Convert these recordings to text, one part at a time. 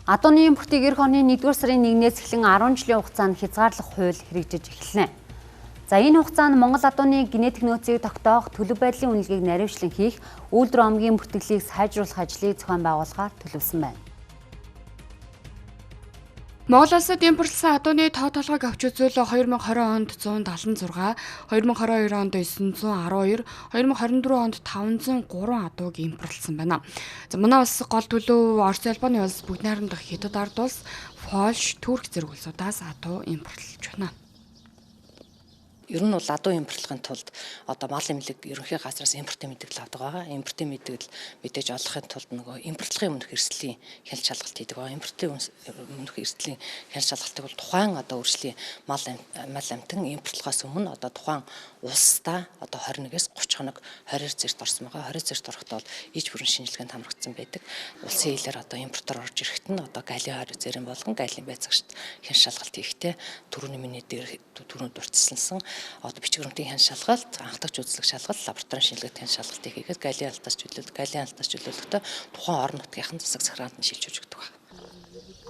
Адууны импортыг эх оны 1-р сарын 1-ээс эхлэн 10 жилийн хугацаанд хязгаарлах хууль хэрэгжиж эхэлнэ. За энэ хугацаанд Монгол адууны генетик нөөцийг тогтоох, төлөв байдлын үнэлгээг наривчлан хийх, үйлдвэр омгийн бүртгэлийг сайжруулах ажлыг зохион байгуулахаар төлөвлөсөн байна. Монгол улсад импортлсон адууны тоо толгойг авч үзвэл 2020 онд 176, 2022 онд 912, 2024 онд 503 адууг импортлсон байна. За манай улс гол төлөв Орос, Японы улс, бүгд найрамдах Хятад ард улс, Польш, Турк зэрэг улсуудаас адуу импортлж байна. Ер нь бол адуу импортлохын тулд одоо мал эмнэлэг ерөнхий газраас импортын мэдээлэл авдаг байгаа. Импортын мэдээлэл мэдээж олохын тулд нөгөө импортлохын өмнөх эрсдлийн хяналт шалгалт хийдэг байгаа. Импортын өмнөх эрсдлийн хяналт шалгалтыг бол тухайн одоо үржлийн мал амтан импортлохоос өмнө одоо тухайн улсдаа одоо 21-с 30 хоног 20-р зэрэгт орсон байгаа. 20-р зэрэгт орохдоо иж бүрэн шинжилгээнд хамрагдсан байдаг. Улсын хилээр одоо импортоор орж ирэхэд нь одоо галийн 20 зэрэг болгон галийн байцаагчд хяналт шалгалт хийхдээ түрүүний миний дээр түрүүнд дурдсалсан одоо бичиг баримтын хяналт шалгалт, анхдагч үзлэг шалгалт, лабораторийн шинжилгээт хяналт шалгалтыг хийгээд галийн алдаас чөлөөлөлтөд тухайн орон нутгийнхын засаг захиргаанд нь шилжүүлж өгдөг байна.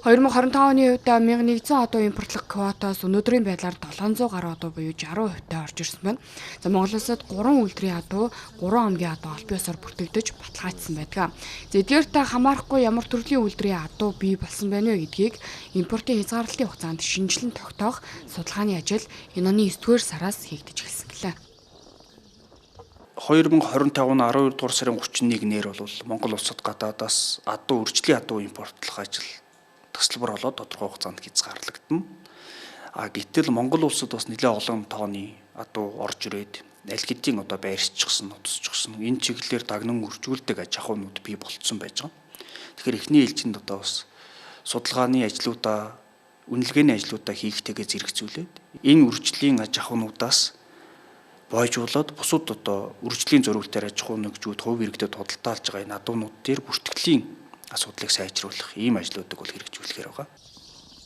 2025 оны хувьд 1100 адуу импортлох квотоос өнөөдрийн байдлаар 700 гаруй адуу буюу 60% орж ирсэн байна. За Монгол улсад 3 үйлдвэрийн адуу, 3 омгийн адуу аль биесээр бүртгэгдэж баталгаажсан байдаг. За эдгээртээ хамаарахгүй ямар төрлийн үйлдвэрийн адуу бий болсон байна вэ гэдгийг импортын хязгаарлалтын хугацаанд шинжилэн тогтоох судалгааны ажил энэ оны 9-р сараас хийгдэж эхэлсэн гэлээ. 2025 оны 12 дугаар сарын 31-ээр бол Монгол улсад гадаадаас үржлийн адуу импортлох ажил тасалбар болоод тодорхой хугацаанд хязгаарлагдана. Гэтэл Монгол улсад бас нэлээд олон тооны адуу орж ирээд аль хэдийн одоо байршчихсан, утасчихсан энэ чиглэлээр дагнан үржүүлдэг аж ахуйнууд бий болцсон байж байгаа. Тэгэхээр эхний ээлжинд одоо бас судалгааны ажлуудаа, үнэлгээний ажлуудаа хийхтэйгээ зэрэгцүүлээд энэ үржлийн аж ахуйнуудаас бойжуулаад бусад одоо үржлийн зориултаар аж ахуй нэгжүүд хувь иргэдэд худалдаалж байгаа энэ адуунууд дээр бүртгэлийн асуудлыг сайжруулах ийм ажлуудыг бол хэрэгжүүлэхээр байгаа.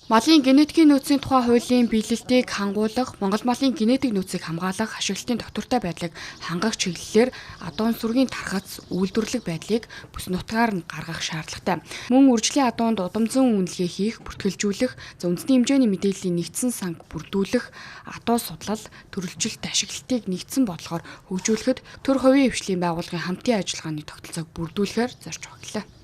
Малын генетикийн нөөцийн тухай хуулийн биелэлтийг хангуулах, Монгол малын генетик нөөцийг хамгаалах, ашиглалтын тогтвортой байдлыг хангах чиглэлээр адуун сүргийн тархац, үйлдвэрлэх байдлыг бүс нутгаар нь гаргах шаардлагатай. Мөн үржлийн адуунд удамзан үнэлгээ хийх, бүртгэлжүүлэх, үндэсний хэмжээний мэдээллийн нэгдсэн санг бүрдүүлэх, адуу судлал, төрөлжилт ашиглалтыг нэгдсэн бодлогоор хөгжүүлэхэд төр хувийн хвшлийн байгууллагын хамтын ажиллагааны тогтолцоог бүрдүүлэхээр зорж байгаа.